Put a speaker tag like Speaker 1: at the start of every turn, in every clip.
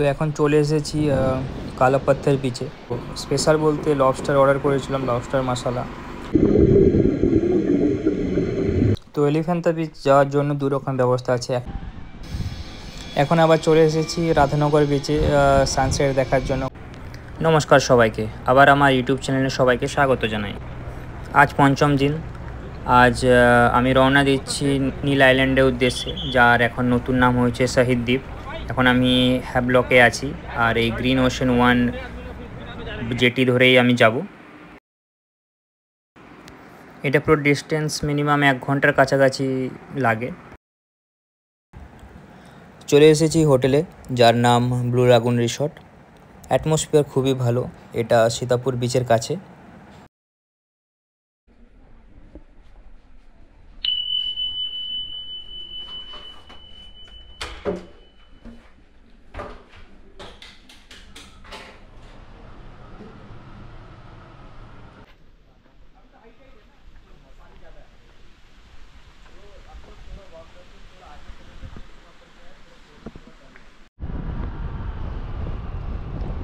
Speaker 1: তো এখন চলে এসেছি কালো পাথর বিচে। স্পেশাল বলতে লবস্টার অর্ডার করেছিলাম, লবস্টার মশলা। তো এলিফ্যান্টা বিচ যাওয়ার জন্য দু রকম ব্যবস্থা আছে। এখন আবার চলে এসেছি রাধানগর বিচে সানসেট দেখার জন্য। নমস্কার সবাইকে, আবার আমার ইউটিউব চ্যানেলে সবাইকে স্বাগত জানাই। আজ পঞ্চম দিন। আজ আমি রওনা দিচ্ছি নীল আইল্যান্ডের উদ্দেশ্যে, যার এখন নতুন নাম হয়েছে শহীদ দ্বীপ। এখন আমি হ্যাভলকে আছি, আর এই গ্রিন ওশেন 1 জেটি ধরেই আমি যাব। এটা পুরো ডিস্টেন্স মিনিমাম 1 ঘন্টার কাছাকাছি লাগে। চলে এসেছি হোটেলে, যার নাম ব্লু লাগুন রিসর্ট। অ্যাটমসফিয়ার খুবই ভালো। এটা সীতাপুর বিচের কাছে।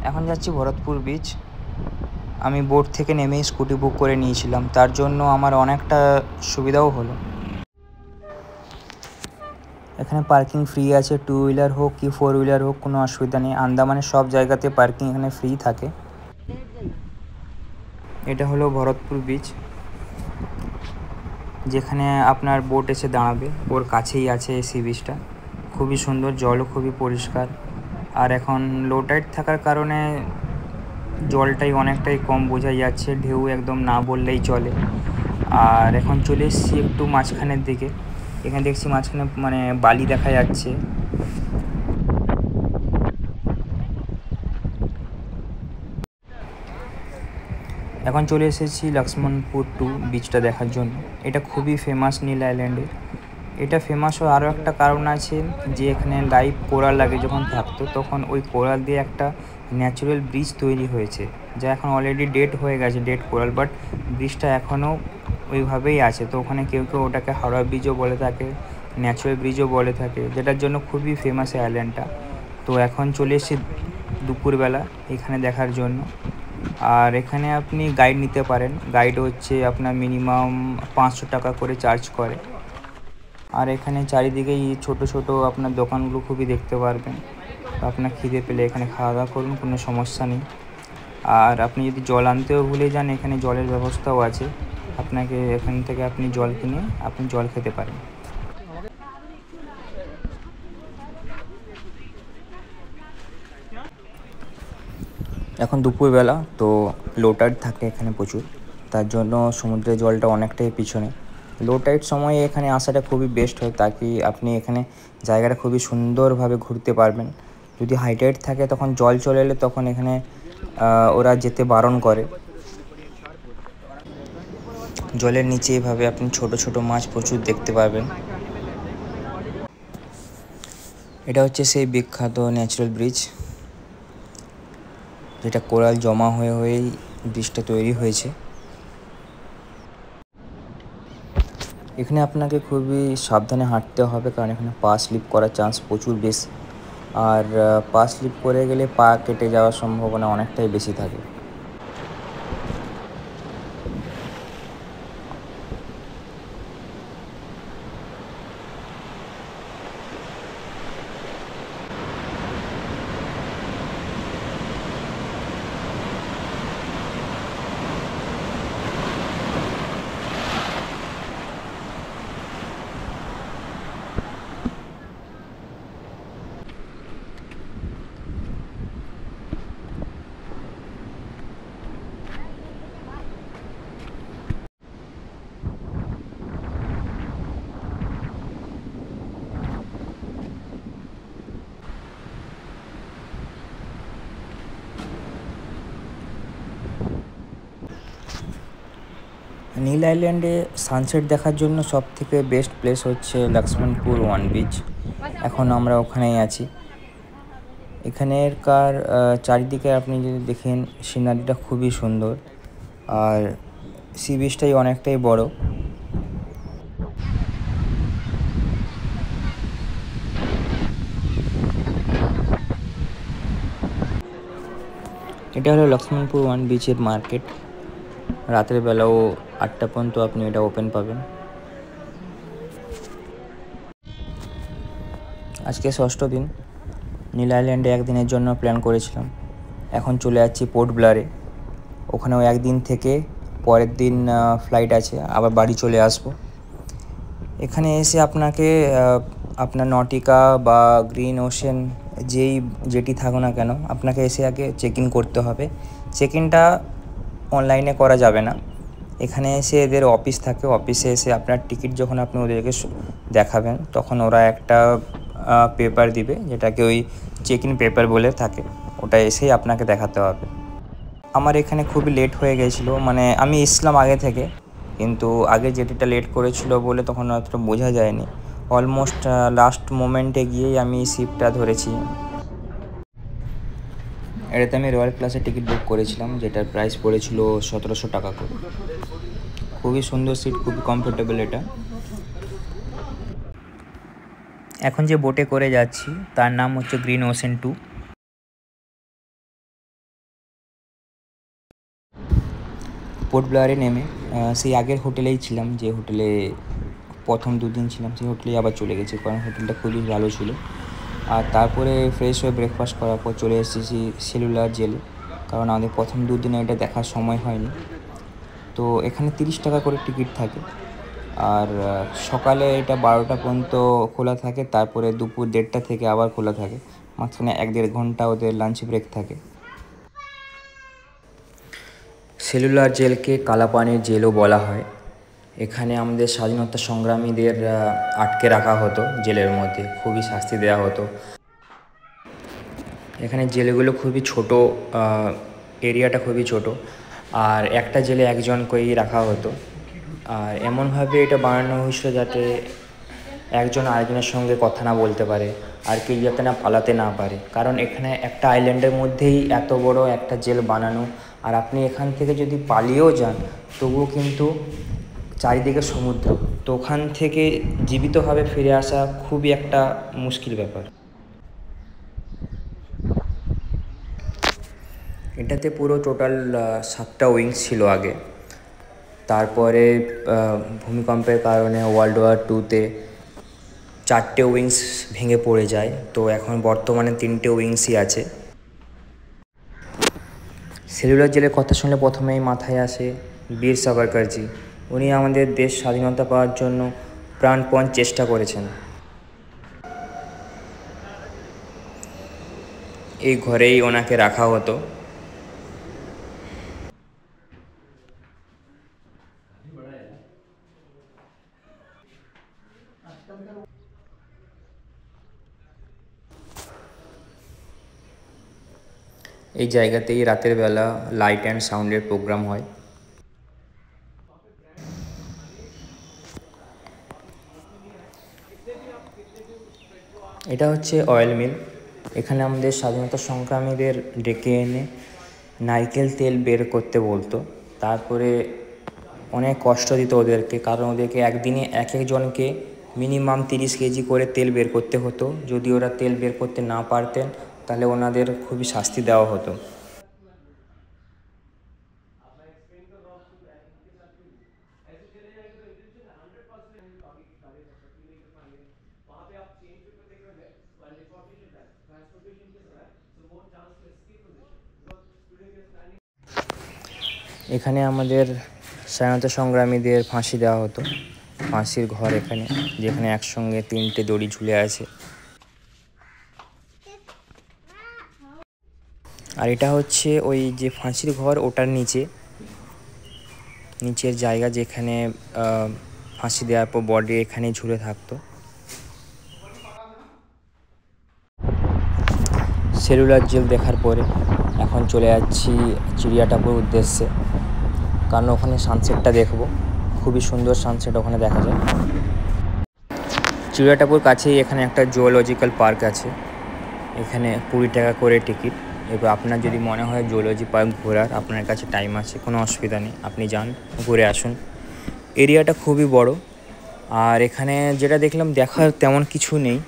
Speaker 1: এখন যাচ্ছি ভরতপুর বিচ। আমি বোট থেকে নেমেই স্কুটি বুক করে নিয়েছিলাম, তার জন্য আমার অনেকটা সুবিধাও হলো। এখানে পার্কিং ফ্রি আছে, 2 হুইলার হোক কি 4 হুইলার হোক, কোনো অসুবিধা নেই। আন্দামানের সব জায়গাতে পার্কিং এখানে ফ্রি থাকে। এটা হলো ভরতপুর বিচ, যেখানে আপনার বোট এসে দাঁড়াবে, ওর কাছেই আছে সি বিচটা। খুবই সুন্দর, জলও খুবই পরিষ্কার। আর এখন লো টাইড থাকার কারণে জলটাই অনেকটাই কম বোঝা যাচ্ছে, ঢেউ একদম না বললেই চলে। আর এখন চলে এসেছি একটু মাঝখানের দিকে। এখানে দেখছি মাঝখানে মানে বালি দেখা যাচ্ছে। এখন চলে এসেছি লক্ষ্মণপুর 2 বিচটা দেখার জন্য। এটা খুবই ফেমাস নীল আইল্যান্ডে। এটা ফেমাস হওয়ার আরও একটা কারণ আছে, যে এখানে লাইভ কোরাল লাগে যখন থাকতো, তখন ওই কোরাল দিয়ে একটা ন্যাচারাল ব্রিজ তৈরি হয়েছে, যা এখন অলরেডি ডেড হয়ে গেছে, ডেড কোরাল, বাট ব্রিজটা এখনও ওইভাবেই আছে। তো ওখানে কেউ কেউ ওটাকে হাওড়া ব্রিজও বলে থাকে, ন্যাচারাল ব্রিজও বলে থাকে, যেটার জন্য খুবই ফেমাস এই আইল্যান্ডটা। তো এখন চলে এসেছি দুপুরবেলা এখানে দেখার জন্য। আর এখানে আপনি গাইড নিতে পারেন। গাইড হচ্ছে আপনার মিনিমাম 500 টাকা করে চার্জ করে। আর এখানে চারিদিকেই ছোট ছোট আপনার দোকানগুলো খুবই দেখতে পারবেন। আপনার খিদে পেলে এখানে খাওয়া দাওয়া করুন, কোনো সমস্যা নেই। আর আপনি যদি জল আনতেও ভুলে যান, এখানে জলের ব্যবস্থাও আছে। আপনাকে এখান থেকে আপনি জল কিনে আপনি জল খেতে পারেন। এখন দুপুরবেলা, তো লো টাইড থাকে এখানে প্রচুর, তার জন্য সমুদ্রের জলটা অনেকটাই পিছনে। লো টাইড সময়ে এখানে আসাটা খুবই বেস্ট হয়, তাকি আপনি এখানে জায়গাটা খুবই সুন্দরভাবে ঘুরতে পারবেন। যদি হাই টাইড থাকে তখন জল চলে এলে তখন এখানে ওরা যেতে বারণ করে। জলের নিচে এভাবে আপনি ছোট ছোট মাছ প্রচুর দেখতে পাবেন। এটা হচ্ছে সেই বিখ্যাত ন্যাচারাল ব্রিজ, যেটা কোরাল জমা হয়ে হয়েই ব্রিজটা তৈরি হয়েছে। এখানে আপনাকে খুবই সাবধানে হাঁটতে হবে, কারণ এখানে পা স্লিপ করার চান্স প্রচুর বেশি। আর পা স্লিপ করে গেলে পা কেটে যাওয়ার সম্ভাবনা অনেকটাই বেশি থাকে। নীল আইল্যান্ডে সানসেট দেখার জন্য সবথেকে বেস্ট প্লেস হচ্ছে লক্ষ্মণপুর 1 বিচ। এখন আমরা ওখানেই আছি। এখানেরকার চারিদিকে আপনি যদি দেখেন, সিনারিটা খুবই সুন্দর। আর সি বিচটাই অনেকটাই বড়। এটা হলো লক্ষ্মণপুর 1 বিচের মার্কেট। রাতের বেলাও 8টা পর্যন্ত আপনি এটা ওপেন পাবেন। আজকে ষষ্ঠ দিন। নীল আইল্যান্ডে একদিনের জন্য প্ল্যান করেছিলাম, এখন চলে যাচ্ছি পোর্ট ব্লেয়ারে। ওখানেও একদিন থেকে পরের দিন ফ্লাইট আছে, আবার বাড়ি চলে আসবো। এখানে এসে আপনাকে আপনার নটিকা বা গ্রিন ওশেন যেটি থাকো না কেন, আপনাকে এসে আগে চেক ইন করতে হবে। চেক ইনটা অনলাইনে করা যাবে না, এখানে এসে এদের অফিস থাকে, অফিসে এসে আপনার টিকিট যখন আপনি ওদেরকে দেখাবেন তখন ওরা একটা পেপার দিবে, যেটাকে ওই চেক ইন পেপার বলে থাকে, ওটা এসেই আপনাকে দেখাতে হবে। আমার এখানে খুবই লেট হয়ে গেছিলো, মানে আমি এসলাম আগে থেকে, কিন্তু আগে যেটা লেট করেছিল বলে তখন অতটা বোঝা যায়নি। অলমোস্ট লাস্ট মোমেন্টে গিয়েই আমি সিটটা ধরেছি। এটাতে আমি রয়্যাল ক্লাসের টিকিট বুক করেছিলাম, যেটার প্রাইস পড়েছিল 1700 টাকা করে। খুবই সুন্দর সিট, খুবই কমফোর্টেবল এটা। এখন যে বোটে করে যাচ্ছি তার নাম হচ্ছে গ্রিন ওশেন 2। পোর্ট ব্লেয়ারে নেমে সেই আগের হোটেলেই ছিলাম, যে হোটেলে প্রথম 2 দিন ছিলাম, সেই হোটেলেই আবার চলে গেছি, কারণ হোটেলটা খুবই ভালো ছিল। আর তারপরে ফ্রেশ হয়ে ব্রেকফাস্ট করার পর চলে এসেছি সেলুলার জেলে, কারণ আমাদের প্রথম 2 দিনে এটা দেখার সময় হয়নি। তো এখানে 30 টাকা করে টিকিট থাকে, আর সকালে এটা 12টা পর্যন্ত খোলা থাকে, তারপরে দুপুর 1:30টা থেকে আবার খোলা থাকে, মাঝখানে 1-1.5 ঘন্টা ওদের লাঞ্চ ব্রেক থাকে। সেলুলার জেলকে কালাপানির জেলও বলা হয়। এখানে আমাদের স্বাধীনতা সংগ্রামীদের আটকে রাখা হতো জেলের মধ্যে, খুবই শাস্তি দেওয়া হতো। এখানে জেলগুলো খুবই ছোট, এরিয়াটা খুবই ছোট, আর একটা জেলে একজনকেই রাখা হতো। আর এমনভাবে এটা বানানো হয়েছিল যাতে একজন আরেকজনের সঙ্গে কথা না বলতে পারে, আর কেউ যাতে না পালাতে না পারে, কারণ এখানে একটা আইল্যান্ডের মধ্যেই এত বড় একটা জেল বানানো, আর আপনি এখান থেকে যদি পালিয়েও যান তবুও কিন্তু চারিদিকে সমুদ্র, তো ওখান থেকে জীবিতভাবে ফিরে আসা খুবই একটা মুশকিল ব্যাপার। এটাতে পুরো টোটাল 7টা উইংস ছিল আগে, তারপরে ভূমিকম্পের কারণে ওয়ার্ল্ড ওয়ার 2-তে 4টে উইংস ভেঙে পড়ে যায়, তো এখন বর্তমানে 3টে উইংসই আছে। সেলুলার জেলের কথা শুনলে প্রথমেই মাথায় আসে বীর সাভারকরজি। উনি আমাদের দেশ স্বাধীনতা পাওয়ার জন্য প্রাণপণ চেষ্টা করেছেন। এই ঘরেই ওনাকে রাখা হতো। এই জায়গাতেই রাতের বেলা লাইট অ্যান্ড সাউন্ডের প্রোগ্রাম হয়। এটা হচ্ছে অয়েল মিল। এখানে আমাদের স্বাধীনতা সংগ্রামীদের ডেকে এনে নারকেল তেল বের করতে বলতো, তারপরে অনেক কষ্ট দিত ওদেরকে, কারণ ওদেরকে একদিনে এক একজনকে মিনিমাম 30 কেজি করে তেল বের করতে হতো। যদি ওরা তেল বের করতে না পারতেন তাহলে ওনাদের খুবই শাস্তি দেওয়া হতো। এখানে আমাদের স্বাধীনতা সংগ্রামীদের ফাঁসি দেওয়া হতো, ফাঁসির ঘর এখানে, যেখানে একসঙ্গে 3টে দড়ি ঝুলে আছে। আর এটা হচ্ছে ওই যে ফাঁসির ঘর, ওটার নিচের জায়গা যেখানে ফাঁসি দেওয়ার পর বডি এখানেই ঝুলে থাকতো। সেলুলার জেল দেখার পরে এখন চলে যাচ্ছি চিড়িয়াটাপুর উদ্দেশ্যে, কারণ ওখানে সানসেটটা দেখব, খুবই সুন্দর সানসেট ওখানে দেখা যায়। চিড়িয়াটাপুর কাছেই এখানে একটা জুওলজিক্যাল পার্ক আছে, এখানে 20 টাকা করে টিকিট। এবার আপনার যদি মনে হয় জুওলজি পার্ক ঘোরার, আপনার কাছে টাইম আছে, কোনো অসুবিধা নেই, আপনি যান, ঘুরে আসুন। এরিয়াটা খুবই বড়, আর এখানে যেটা দেখলাম দেখার তেমন কিছু নেই।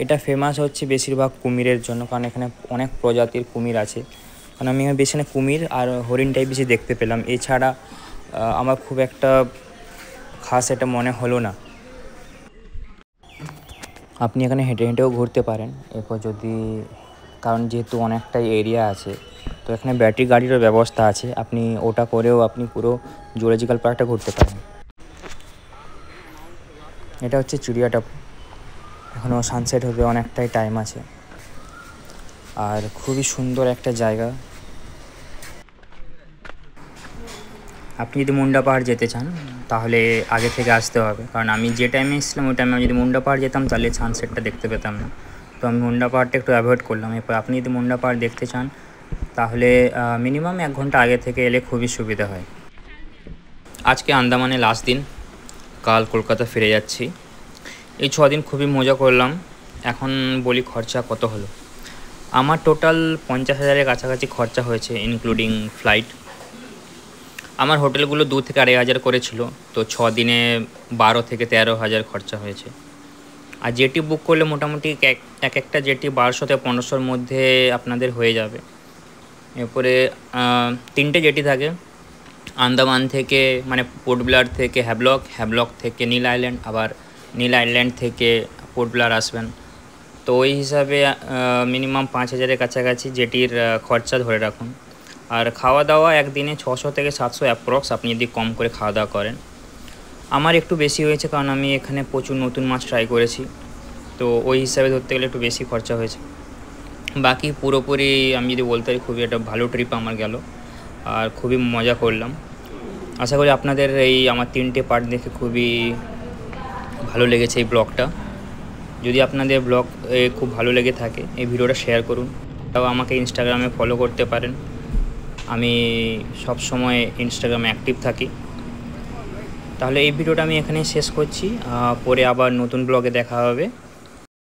Speaker 1: এটা ফেমাস হচ্ছে বেশিরভাগ কুমিরের জন্য, কারণ এখানে অনেক প্রজাতির কুমির আছে, কারণ আমি বেশি না কুমির আর হরিণটাই বেশি দেখতে পেলাম, এছাড়া আমার খুব একটা খাস এটা মনে হলো না। আপনি এখানে হেঁটে হেঁটেও ঘুরতে পারেন এরপর যদি, কারণ যেহেতু অনেকটাই এরিয়া আছে, তো এখানে ব্যাটারি গাড়িরও ব্যবস্থা আছে, আপনি ওটা করেও আপনি পুরো জুলজিক্যাল পার্কটা ঘুরতে পারেন। এটা হচ্ছে চিড়িয়াটা, এখনও সানসেট হতে অনেকটাই টাইম আছে, আর খুবই সুন্দর একটা জায়গা। আপনি যদি মুন্ডা পাহাড় যেতে চান তাহলে আগে থেকে আসতে হবে, কারণ আমি যে টাইমে এসেছিলাম ওই টাইমে আমি যদি মুন্ডা পাহাড় যেতাম তাহলে সানসেটটা দেখতে পেতাম না, তো আমি মুন্ডা পাহাড়টা একটু অ্যাভয়েড করলাম। এরপর আপনি যদি মুন্ডা পাহাড় দেখতে চান তাহলে মিনিমাম 1 ঘন্টা আগে থেকে এলে খুবই সুবিধা হয়। আজকে আন্দামানে লাস্ট দিন, কাল কলকাতা ফিরে যাচ্ছি। এই 6 দিন খুবই মজা করলাম। এখন বলি খরচা কত হলো। আমার টোটাল 50,000-এর কাছাকাছি খরচা হয়েছে, ইনক্লুডিং ফ্লাইট। আমার হোটেলগুলো 2 থেকে 2,500 করে ছিল, তো 6 দিনে 12 থেকে 13,000 খরচা হয়েছে। আর জেটি বুক করলে মোটামুটি এক একটা জেটি 1200 থেকে 1500-র মধ্যে আপনাদের হয়ে যাবে। এরপরে 3টে জেটি থাকে আন্দামান থেকে, মানে পোর্ট ব্লেয়ার থেকে হ্যাভলক, হ্যাভলক থেকে নীল আইল্যান্ড, আবার নীল আইল্যান্ড থেকে পোর্ট ব্লেয়ার আসবেন। তো ওই হিসাবে মিনিমাম 5,000-এর কাছাকাছি জেটির খরচা ধরে রাখুন। আর খাওয়া দাওয়া একদিনে 600 থেকে 700 অ্যাপ্রক্স, আপনি যদি কম করে খাওয়া দাওয়া করেন। আমার একটু বেশি হয়েছে কারণ আমি এখানে প্রচুর নতুন মাছ ট্রাই করেছি, তো ওই হিসাবে ধরতে গেলে একটু বেশি খরচা হয়েছে। বাকি পুরোপুরি আমি যদি বলতে পারি খুবই একটা ভালো ট্রিপ আমার গেল, আর খুবই মজা করলাম। আশা করি আপনাদের এই আমার 3টে পার্ট দেখে খুবই ভালো লেগেছে এই ব্লগটা। যদি আপনাদের ব্লগ খুব ভালো লেগে থাকে এই ভিডিওটা শেয়ার করুন, তাও আমাকে ইনস্টাগ্রামে ফলো করতে পারেন, আমি সব সময় ইনস্টাগ্রামে অ্যাক্টিভ থাকি। তাহলে এই ভিডিওটা আমি এখানেই শেষ করছি, পরে আবার নতুন ব্লগে দেখা হবে।